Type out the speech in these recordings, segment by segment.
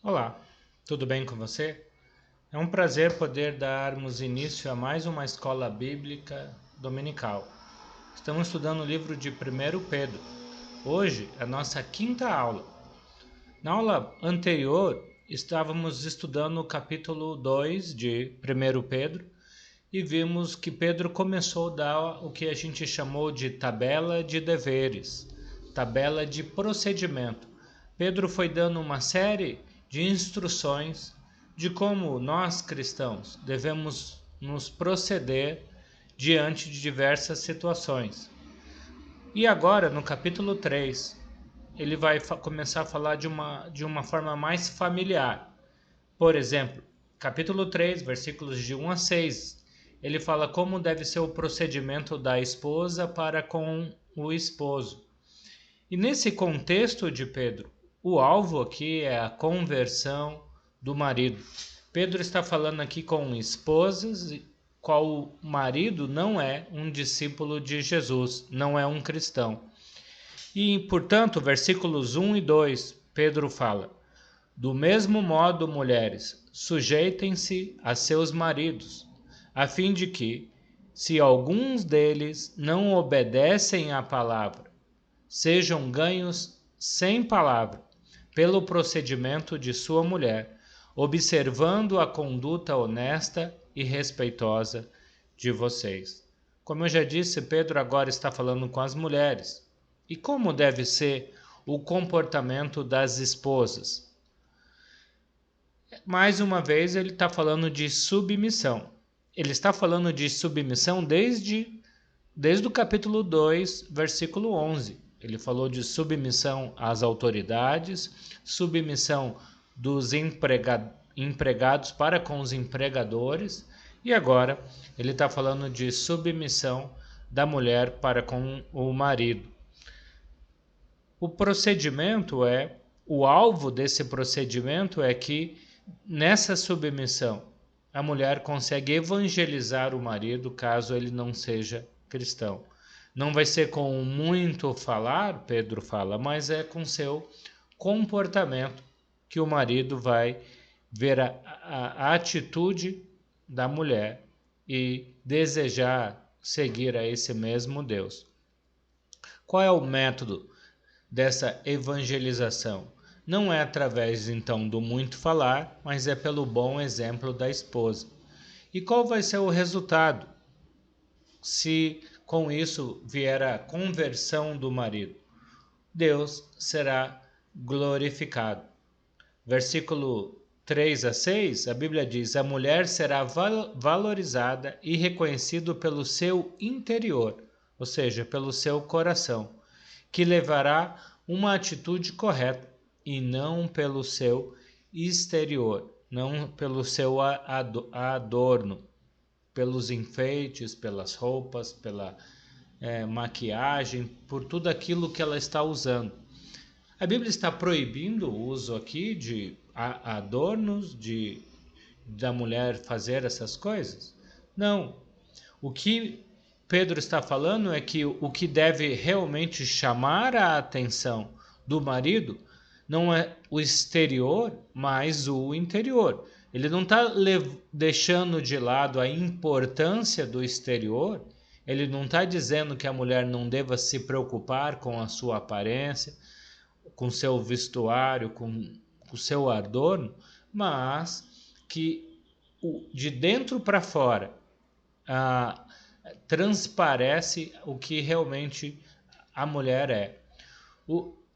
Olá, tudo bem com você? É um prazer poder darmos início a mais uma escola bíblica dominical. Estamos estudando o livro de 1 Pedro. Hoje é a nossa quinta aula. Na aula anterior, estávamos estudando o capítulo 2 de 1 Pedro e vimos que Pedro começou a dar o que a gente chamou de tabela de deveres, tabela de procedimento. Pedro foi dando uma série de instruções de como nós cristãos devemos nos proceder diante de diversas situações. E agora, no capítulo 3, ele vai começar a falar de uma forma mais familiar. Por exemplo, capítulo 3, versículos de 1 a 6, ele fala como deve ser o procedimento da esposa para com o esposo. E nesse contexto de Pedro, o alvo aqui é a conversão do marido. Pedro está falando aqui com esposas, qual marido não é um discípulo de Jesus, não é um cristão. E, portanto, versículos 1 e 2, Pedro fala: do mesmo modo, mulheres, sujeitem-se a seus maridos, a fim de que, se alguns deles não obedecem à palavra, sejam ganhos sem palavra, pelo procedimento de sua mulher, observando a conduta honesta e respeitosa de vocês. Como eu já disse, Pedro agora está falando com as mulheres. E como deve ser o comportamento das esposas? Mais uma vez, ele está falando de submissão. Ele está falando de submissão desde o capítulo 2, versículo 11. Ele falou de submissão às autoridades, submissão dos empregados para com os empregadores, e agora ele está falando de submissão da mulher para com o marido. O alvo desse procedimento é que, nessa submissão, a mulher consegue evangelizar o marido caso ele não seja cristão. Não vai ser com muito falar, Pedro fala, mas é com seu comportamento que o marido vai ver a atitude da mulher e desejar seguir a esse mesmo Deus. Qual é o método dessa evangelização? Não é através, então, do muito falar, mas é pelo bom exemplo da esposa. E qual vai ser o resultado se com isso vier a conversão do marido? Deus será glorificado. Versículo 3 a 6, a Bíblia diz: a mulher será valorizada e reconhecida pelo seu interior, ou seja, pelo seu coração, que levará uma atitude correta e não pelo seu exterior, não pelo seu adorno, pelos enfeites, pelas roupas, pela maquiagem, por tudo aquilo que ela está usando. A Bíblia está proibindo o uso aqui de adornos, da mulher fazer essas coisas? Não. O que Pedro está falando é que o que deve realmente chamar a atenção do marido não é o exterior, mas o interior. Ele não está deixando de lado a importância do exterior, ele não está dizendo que a mulher não deva se preocupar com a sua aparência, com seu vestuário, com o seu adorno, mas que de dentro para fora transparece o que realmente a mulher é.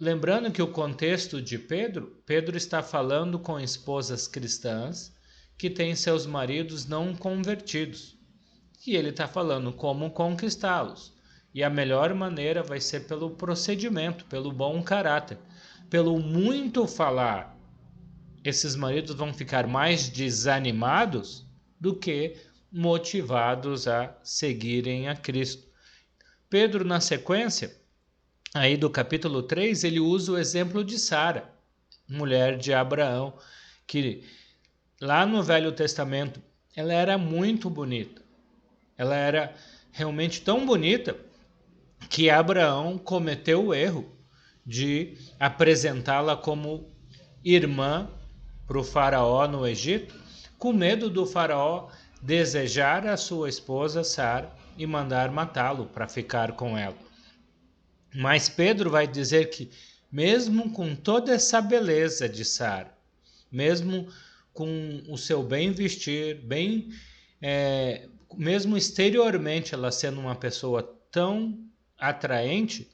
Lembrando que o contexto de Pedro está falando com esposas cristãs que têm seus maridos não convertidos. E ele está falando como conquistá-los. E a melhor maneira vai ser pelo procedimento, pelo bom caráter. Pelo muito falar, esses maridos vão ficar mais desanimados do que motivados a seguirem a Cristo. Pedro, na sequência, aí do capítulo 3, ele usa o exemplo de Sara, mulher de Abraão, que lá no Velho Testamento, ela era muito bonita. Ela era realmente tão bonita que Abraão cometeu o erro de apresentá-la como irmã para o faraó no Egito, com medo do faraó desejar a sua esposa Sara e mandar matá-lo para ficar com ela. Mas Pedro vai dizer que mesmo com toda essa beleza de Sara, mesmo com o seu bem vestir, mesmo exteriormente ela sendo uma pessoa tão atraente,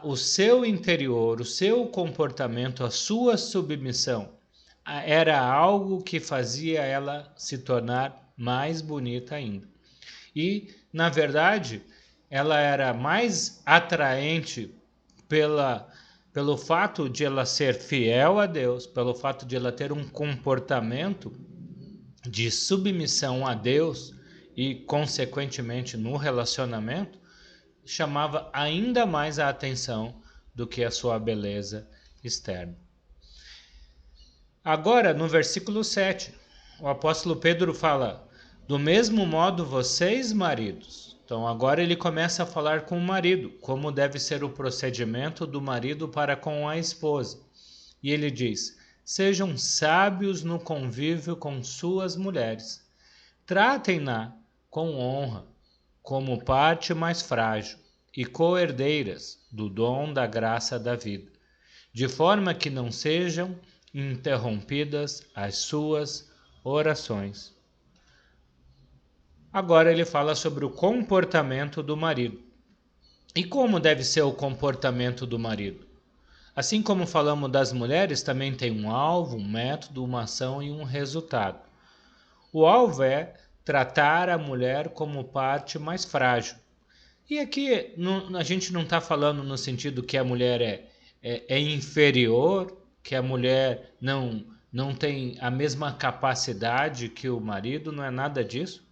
o seu interior, o seu comportamento, a sua submissão era algo que fazia ela se tornar mais bonita ainda. E, na verdade, ela era mais atraente pelo fato de ela ser fiel a Deus, pelo fato de ela ter um comportamento de submissão a Deus e, consequentemente, no relacionamento, chamava ainda mais a atenção do que a sua beleza externa. Agora, no versículo 7, o apóstolo Pedro fala: do mesmo modo vocês, maridos. Então agora ele começa a falar com o marido, como deve ser o procedimento do marido para com a esposa. E ele diz: sejam sábios no convívio com suas mulheres. Tratem-na com honra, como parte mais frágil, e co-herdeiras do dom da graça da vida, de forma que não sejam interrompidas as suas orações. Agora ele fala sobre o comportamento do marido. E como deve ser o comportamento do marido? Assim como falamos das mulheres, também tem um alvo, um método, uma ação e um resultado. O alvo é tratar a mulher como parte mais frágil. E aqui a gente não está falando no sentido que a mulher é inferior, que a mulher não tem a mesma capacidade que o marido, não é nada disso.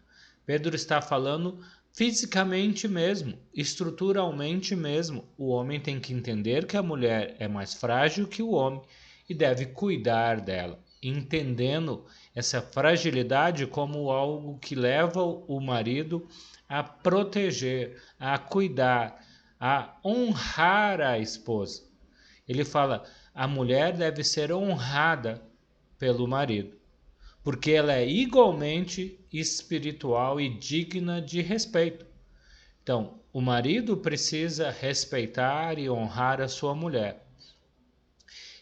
Pedro está falando fisicamente mesmo, estruturalmente mesmo. O homem tem que entender que a mulher é mais frágil que o homem e deve cuidar dela, entendendo essa fragilidade como algo que leva o marido a proteger, a cuidar, a honrar a esposa. Ele fala: a mulher deve ser honrada pelo marido, porque ela é igualmente espiritual e digna de respeito. Então, o marido precisa respeitar e honrar a sua mulher.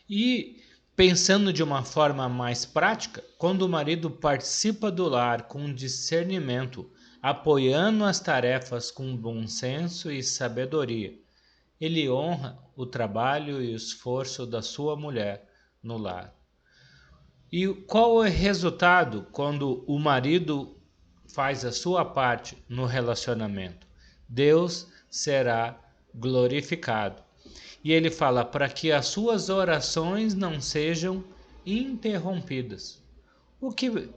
E, pensando de uma forma mais prática, quando o marido participa do lar com discernimento, apoiando as tarefas com bom senso e sabedoria, ele honra o trabalho e o esforço da sua mulher no lar. E qual é o resultado quando o marido faz a sua parte no relacionamento? Deus será glorificado. E ele fala para que as suas orações não sejam interrompidas. O que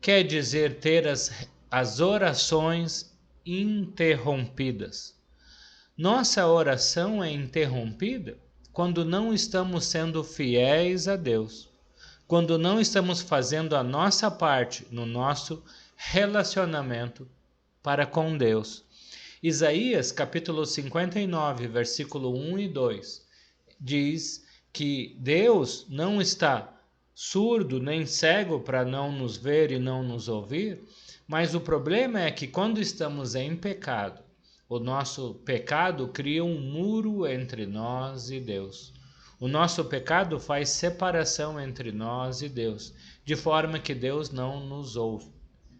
quer dizer ter as orações interrompidas? Nossa oração é interrompida quando não estamos sendo fiéis a Deus, quando não estamos fazendo a nossa parte no nosso relacionamento para com Deus. Isaías capítulo 59, versículo 1 e 2, diz que Deus não está surdo nem cego para não nos ver e não nos ouvir, mas o problema é que quando estamos em pecado, o nosso pecado cria um muro entre nós e Deus. O nosso pecado faz separação entre nós e Deus, de forma que Deus não nos ouve,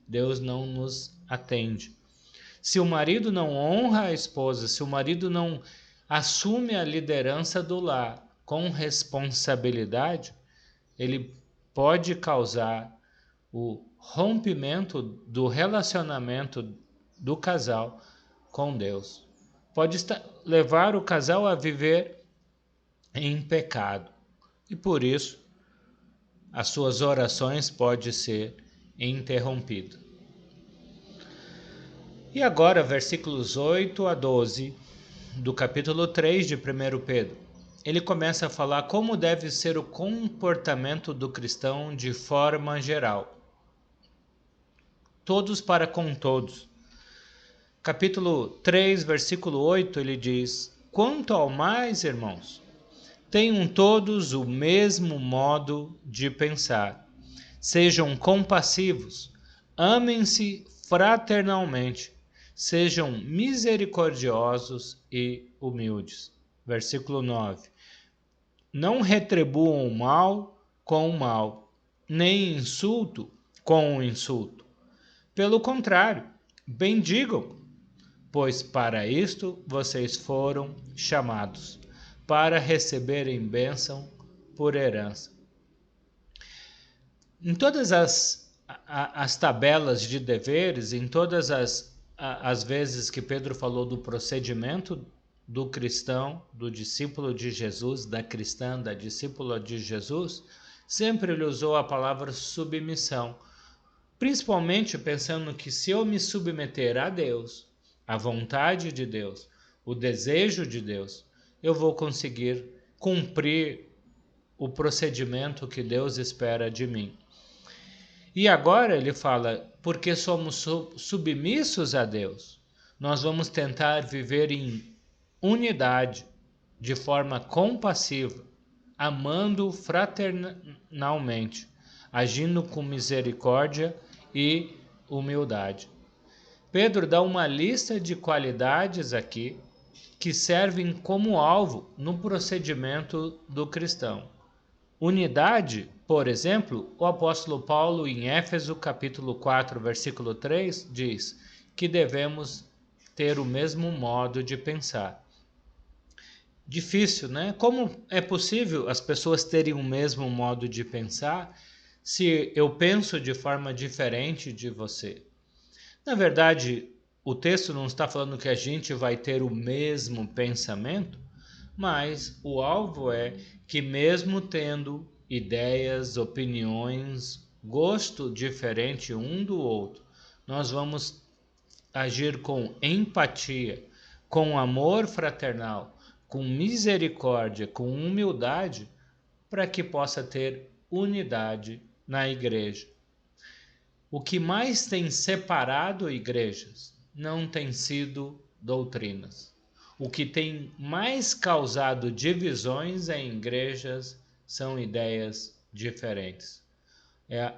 Deus não nos atende. Se o marido não honra a esposa, se o marido não assume a liderança do lar com responsabilidade, ele pode causar o rompimento do relacionamento do casal com Deus. Pode levar o casal a viver em pecado. E por isso, as suas orações podem ser interrompidas. E agora, versículos 8 a 12 do capítulo 3 de 1 Pedro. Ele começa a falar como deve ser o comportamento do cristão de forma geral. Todos para com todos. Capítulo 3, versículo 8, ele diz: quanto ao mais, irmãos, Tenham todos o mesmo modo de pensar. Sejam compassivos, amem-se fraternalmente, sejam misericordiosos e humildes. Versículo 9. Não retribuam o mal com o mal, nem insulto com o insulto. Pelo contrário, bendigam, pois para isto vocês foram chamados, para receberem bênção por herança. Em todas as tabelas de deveres, em todas as vezes que Pedro falou do procedimento do cristão, do discípulo de Jesus, da cristã, da discípula de Jesus, sempre ele usou a palavra submissão, principalmente pensando que se eu me submeter a Deus, à vontade de Deus, o desejo de Deus, eu vou conseguir cumprir o procedimento que Deus espera de mim. E agora ele fala, porque somos submissos a Deus, nós vamos tentar viver em unidade, de forma compassiva, amando fraternalmente, agindo com misericórdia e humildade. Pedro dá uma lista de qualidades aqui que servem como alvo no procedimento do cristão. Unidade, por exemplo, o apóstolo Paulo em Éfeso capítulo 4, versículo 3, diz que devemos ter o mesmo modo de pensar. Difícil, né? Como é possível as pessoas terem o mesmo modo de pensar se eu penso de forma diferente de você? Na verdade, o texto não está falando que a gente vai ter o mesmo pensamento, mas o alvo é que mesmo tendo ideias, opiniões, gosto diferente um do outro, nós vamos agir com empatia, com amor fraternal, com misericórdia, com humildade, para que possa ter unidade na igreja. O que mais tem separado igrejas não tem sido doutrinas. O que tem mais causado divisões em igrejas são ideias diferentes.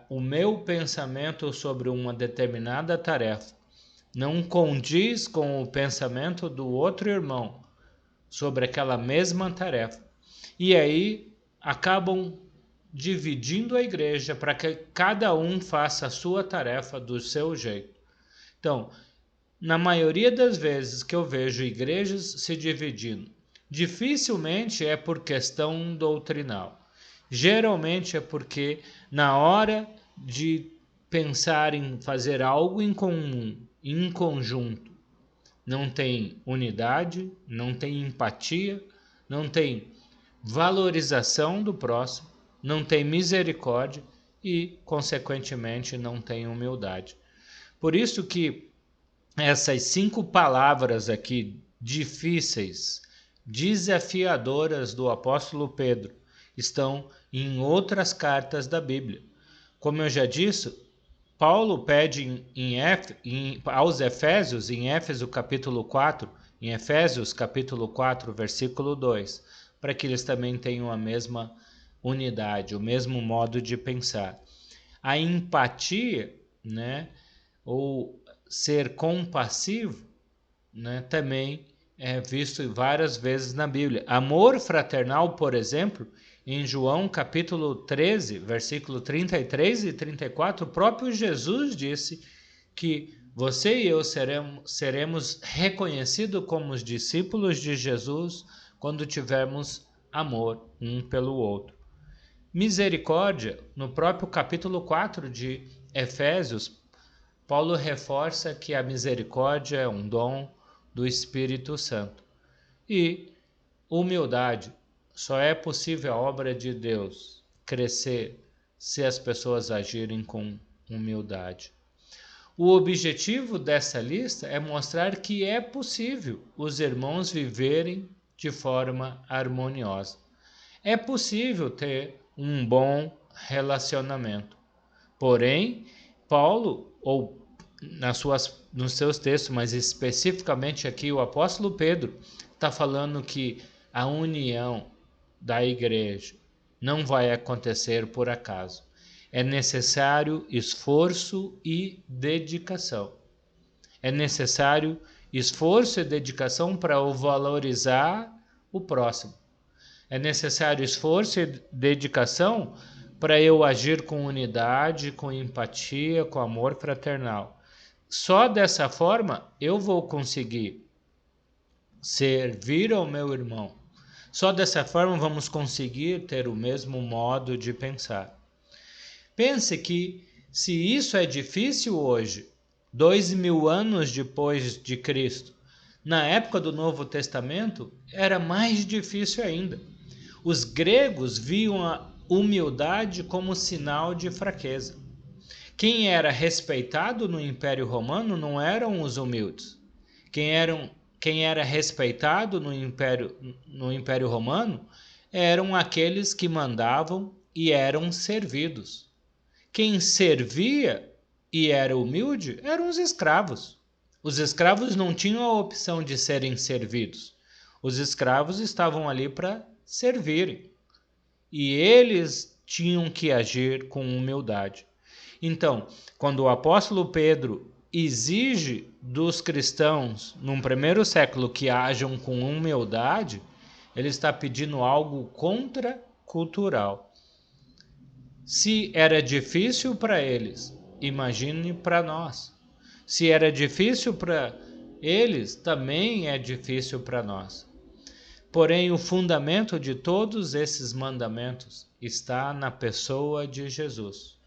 O meu pensamento sobre uma determinada tarefa não condiz com o pensamento do outro irmão sobre aquela mesma tarefa. E aí acabam dividindo a igreja para que cada um faça a sua tarefa do seu jeito. Então, na maioria das vezes que eu vejo igrejas se dividindo, dificilmente é por questão doutrinal. Geralmente é porque na hora de pensar em fazer algo em comum, em conjunto, não tem unidade, não tem empatia, não tem valorização do próximo, não tem misericórdia e, consequentemente, não tem humildade. Por isso que essas 5 palavras aqui difíceis, desafiadoras do apóstolo Pedro, estão em outras cartas da Bíblia. Como eu já disse, Paulo pede aos Efésios, em Éfeso capítulo 4, em Efésios capítulo 4, versículo 2, para que eles também tenham a mesma unidade, o mesmo modo de pensar. A empatia, né, ou ser compassivo, né, também é visto várias vezes na Bíblia. Amor fraternal, por exemplo, em João capítulo 13, versículo 33 e 34, o próprio Jesus disse que você e eu seremos reconhecidos como os discípulos de Jesus quando tivermos amor um pelo outro. Misericórdia, no próprio capítulo 4 de Efésios, Paulo reforça que a misericórdia é um dom do Espírito Santo. E humildade, só é possível a obra de Deus crescer se as pessoas agirem com humildade. O objetivo dessa lista é mostrar que é possível os irmãos viverem de forma harmoniosa. É possível ter um bom relacionamento. Porém, Paulo, ou nos seus textos, mas especificamente aqui o apóstolo Pedro, está falando que a união da igreja não vai acontecer por acaso. É necessário esforço e dedicação. É necessário esforço e dedicação para valorizar o próximo. É necessário esforço e dedicação para eu agir com unidade, com empatia, com amor fraternal. Só dessa forma eu vou conseguir servir ao meu irmão. Só dessa forma vamos conseguir ter o mesmo modo de pensar. Pense que se isso é difícil hoje, 2000 anos depois de Cristo, na época do Novo Testamento, era mais difícil ainda. Os gregos viam a humildade como sinal de fraqueza. Quem era respeitado no Império Romano não eram os humildes. Quem era respeitado no Império Romano eram aqueles que mandavam e eram servidos. Quem servia e era humilde eram os escravos. Os escravos não tinham a opção de serem servidos. Os escravos estavam ali para servirem. E eles tinham que agir com humildade. Então, quando o apóstolo Pedro exige dos cristãos, num primeiro século, que ajam com humildade, ele está pedindo algo contracultural. Se era difícil para eles, imagine para nós. Se era difícil para eles, também é difícil para nós. Porém, o fundamento de todos esses mandamentos está na pessoa de Jesus.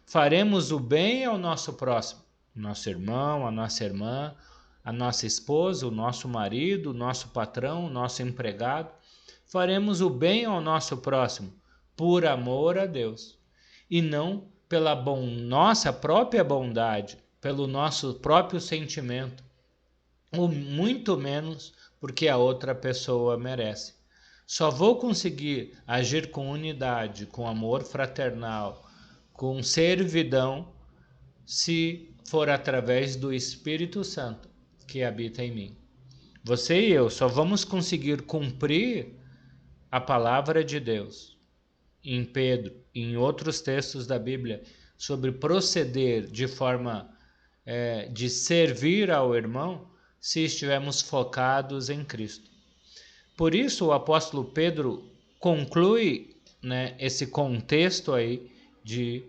Faremos o bem ao nosso próximo, nosso irmão, a nossa irmã, a nossa esposa, o nosso marido, o nosso patrão, o nosso empregado. Faremos o bem ao nosso próximo por amor a Deus e não pela nossa própria bondade, pelo nosso próprio sentimento, ou muito menos porque a outra pessoa merece. Só vou conseguir agir com unidade, com amor fraternal, com servidão, se for através do Espírito Santo que habita em mim. Você e eu só vamos conseguir cumprir a palavra de Deus em Pedro e em outros textos da Bíblia sobre proceder de forma de servir ao irmão se estivermos focados em Cristo. Por isso o apóstolo Pedro conclui, esse contexto aí de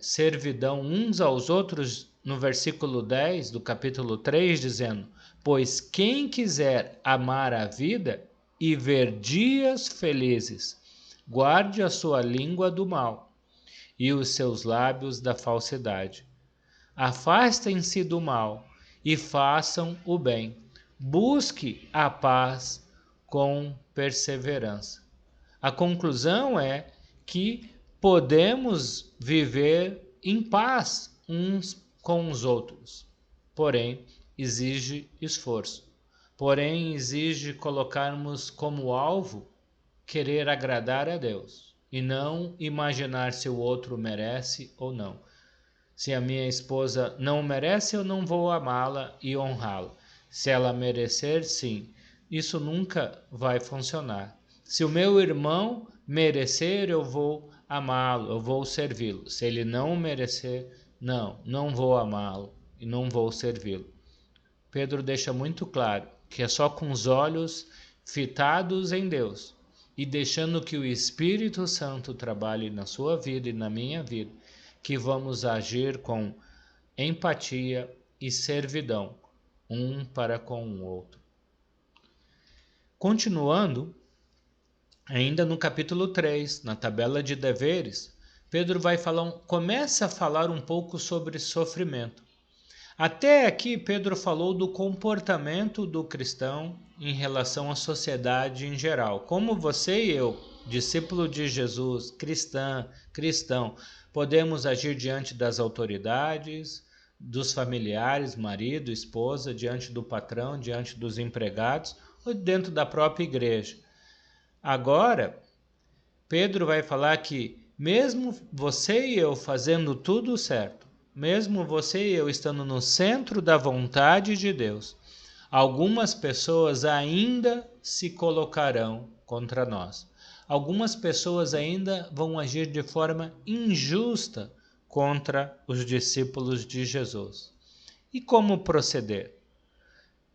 servidão uns aos outros no versículo 10 do capítulo 3, dizendo: pois quem quiser amar a vida e ver dias felizes, guarde a sua língua do mal e os seus lábios da falsidade. Afastem-se do mal e façam o bem. Busque a paz com perseverança. A conclusão é que podemos viver em paz uns com os outros, porém exige esforço, porém exige colocarmos como alvo querer agradar a Deus e não imaginar se o outro merece ou não. Se a minha esposa não merece, eu não vou amá-la e honrá-la. Se ela merecer, sim. Isso nunca vai funcionar. Se o meu irmão merecer, eu vou amá-lo, eu vou servi-lo. Se ele não merecer, não vou amá-lo e não vou servi-lo. Pedro deixa muito claro que é só com os olhos fitados em Deus e deixando que o Espírito Santo trabalhe na sua vida e na minha vida, que vamos agir com empatia e servidão, um para com o outro. Continuando, ainda no capítulo 3, na tabela de deveres, Pedro começa a falar um pouco sobre sofrimento. Até aqui, Pedro falou do comportamento do cristão em relação à sociedade em geral. Como você e eu, discípulo de Jesus, cristão, podemos agir diante das autoridades, dos familiares, marido, esposa, diante do patrão, diante dos empregados ou dentro da própria igreja. Agora, Pedro vai falar que mesmo você e eu fazendo tudo certo, mesmo você e eu estando no centro da vontade de Deus, algumas pessoas ainda se colocarão contra nós. algumas pessoas ainda vão agir de forma injusta contra os discípulos de Jesus. E como proceder?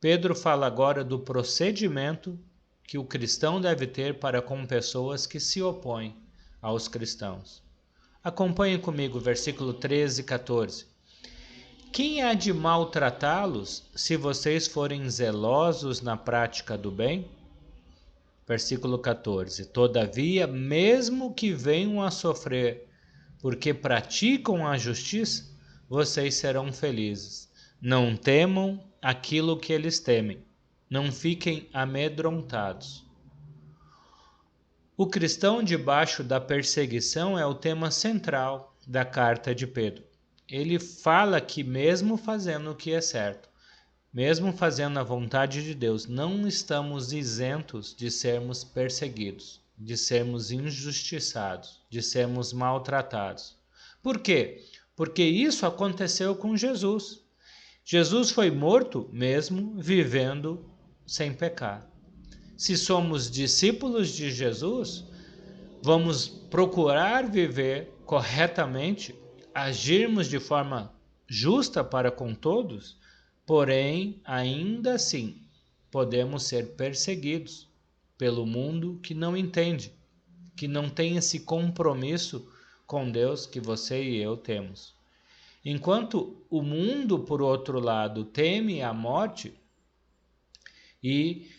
Pedro fala agora do procedimento que o cristão deve ter para com pessoas que se opõem aos cristãos. Acompanhe comigo, versículo 13 e 14. Quem há de maltratá-los se vocês forem zelosos na prática do bem? Versículo 14. Todavia, mesmo que venham a sofrer porque praticam a justiça, vocês serão felizes. Não temam aquilo que eles temem. Não fiquem amedrontados. O cristão debaixo da perseguição é o tema central da carta de Pedro. Ele fala que mesmo fazendo o que é certo, mesmo fazendo a vontade de Deus, não estamos isentos de sermos perseguidos, de sermos injustiçados, de sermos maltratados. Por quê? Porque isso aconteceu com Jesus. Jesus foi morto mesmo vivendo sem pecar. Se somos discípulos de Jesus, vamos procurar viver corretamente, agirmos de forma justa para com todos, porém, ainda assim, podemos ser perseguidos pelo mundo que não entende, que não tem esse compromisso com Deus que você e eu temos. Enquanto o mundo, por outro lado, teme a morte e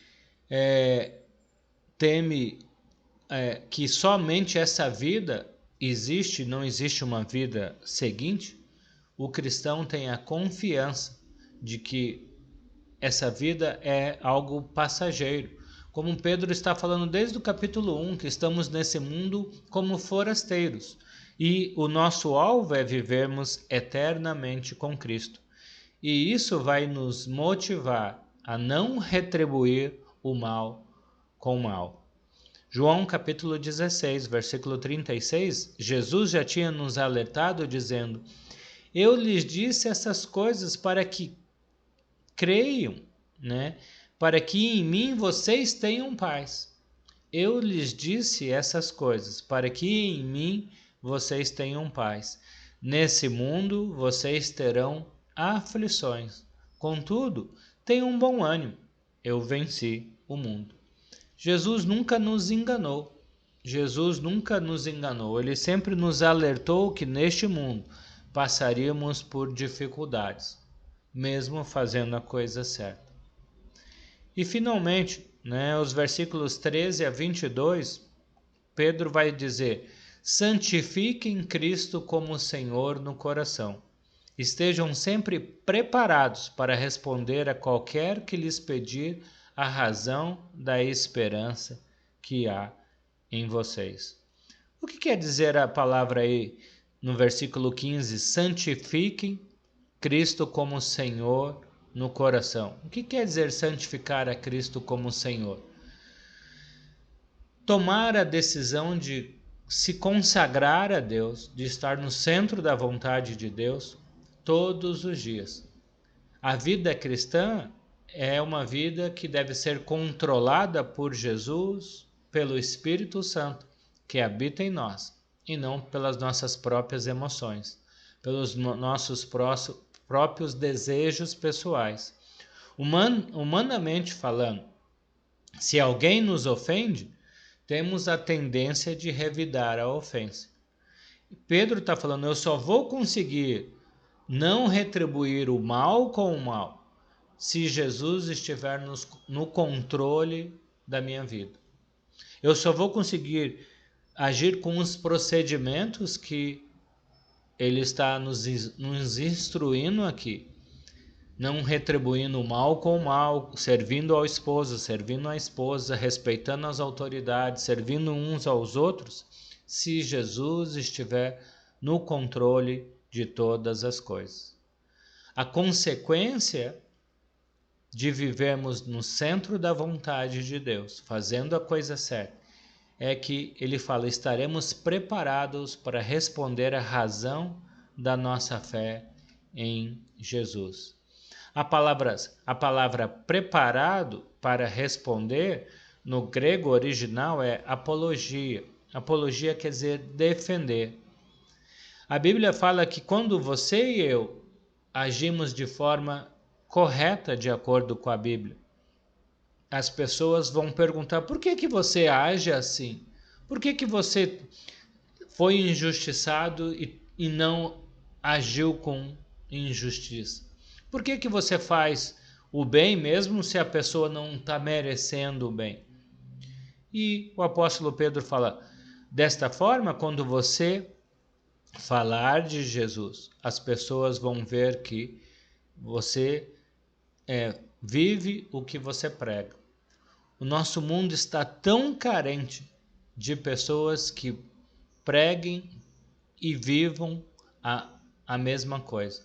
teme que somente essa vida existe, não existe uma vida seguinte, o cristão tem a confiança de que essa vida é algo passageiro. Como Pedro está falando desde o capítulo 1, que estamos nesse mundo como forasteiros. E o nosso alvo é vivermos eternamente com Cristo. E isso vai nos motivar a não retribuir o mal com o mal. João capítulo 16, versículo 36, Jesus já tinha nos alertado dizendo: eu lhes disse essas coisas para que creiam, né? Para que em mim vocês tenham paz. Eu lhes disse essas coisas para que em mim vocês tenham paz. Nesse mundo vocês terão aflições. Contudo, tenham bom ânimo. Eu venci o mundo. Jesus nunca nos enganou. Jesus nunca nos enganou. Ele sempre nos alertou que neste mundo passaríamos por dificuldades, mesmo fazendo a coisa certa. E finalmente, os versículos 13 a 22, Pedro vai dizer: santifiquem Cristo como Senhor no coração. Estejam sempre preparados para responder a qualquer que lhes pedir a razão da esperança que há em vocês. O que quer dizer a palavra aí no versículo 15? Santifiquem Cristo como Senhor no coração. O que quer dizer santificar a Cristo como Senhor? Tomar a decisão de se consagrar a Deus, de estar no centro da vontade de Deus todos os dias. A vida cristã é uma vida que deve ser controlada por Jesus, pelo Espírito Santo, que habita em nós, e não pelas nossas próprias emoções, pelos nossos próprios desejos pessoais. Humanamente falando, se alguém nos ofende, temos a tendência de revidar a ofensa. Pedro está falando: eu só vou conseguir não retribuir o mal com o mal se Jesus estiver no controle da minha vida. Eu só vou conseguir agir com os procedimentos que ele está nos instruindo aqui, não retribuindo o mal com o mal, servindo ao esposo, servindo à esposa, respeitando as autoridades, servindo uns aos outros, se Jesus estiver no controle de todas as coisas. A consequência de vivermos no centro da vontade de Deus, fazendo a coisa certa, é que ele fala: estaremos preparados para responder à razão da nossa fé em Jesus. A palavra preparado para responder No grego original é apologia. Apologia quer dizer defender. A Bíblia fala que quando você e eu agimos de forma correta de acordo com a Bíblia, as pessoas vão perguntar: por que que você age assim? Por que que você foi injustiçado e não agiu com injustiça? Por que que você faz o bem mesmo se a pessoa não está merecendo o bem? E o apóstolo Pedro fala: desta forma, quando você falar de Jesus, as pessoas vão ver que você vive o que você prega. O nosso mundo está tão carente de pessoas que preguem e vivam a mesma coisa.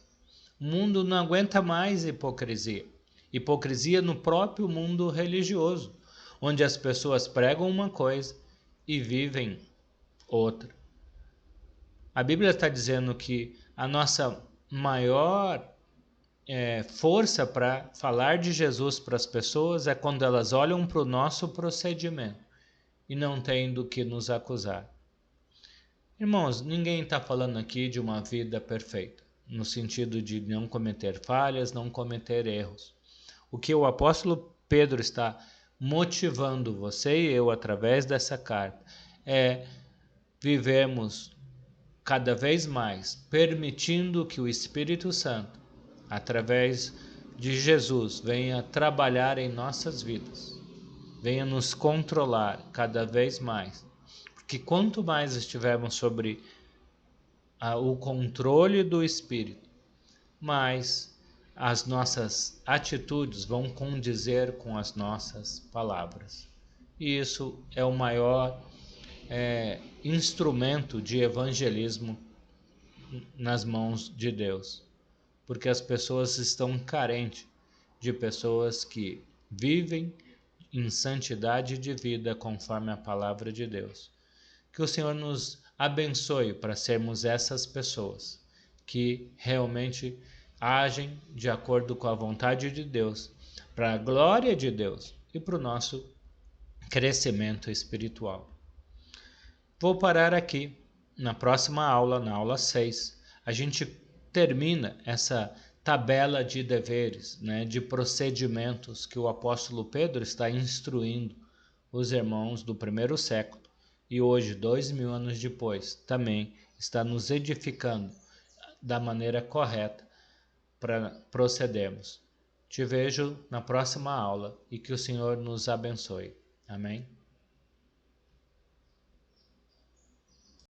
O mundo não aguenta mais hipocrisia. Hipocrisia no próprio mundo religioso, onde as pessoas pregam uma coisa e vivem outra. A Bíblia está dizendo que a nossa maior força para falar de Jesus para as pessoas é quando elas olham para o nosso procedimento e não têm do que nos acusar. Irmãos, ninguém está falando aqui de uma vida perfeita, no sentido de não cometer falhas, não cometer erros. O que o apóstolo Pedro está motivando você e eu através dessa carta é vivermos cada vez mais permitindo que o Espírito Santo, através de Jesus, venha trabalhar em nossas vidas, venha nos controlar cada vez mais. Porque quanto mais estivermos sobre o controle do Espírito, mais as nossas atitudes vão condizer com as nossas palavras. E isso é o maior instrumento de evangelismo nas mãos de Deus, porque as pessoas estão carentes de pessoas que vivem em santidade de vida conforme a palavra de Deus. Que o Senhor nos abençoe para sermos essas pessoas que realmente agem de acordo com a vontade de Deus, para a glória de Deus e para o nosso crescimento espiritual. Vou parar aqui. Na próxima aula, na aula 6, a gente termina essa tabela de deveres, de procedimentos que o apóstolo Pedro está instruindo os irmãos do primeiro século e hoje, 2000 anos depois, também está nos edificando da maneira correta para procedermos. Te vejo na próxima aula e que o Senhor nos abençoe. Amém?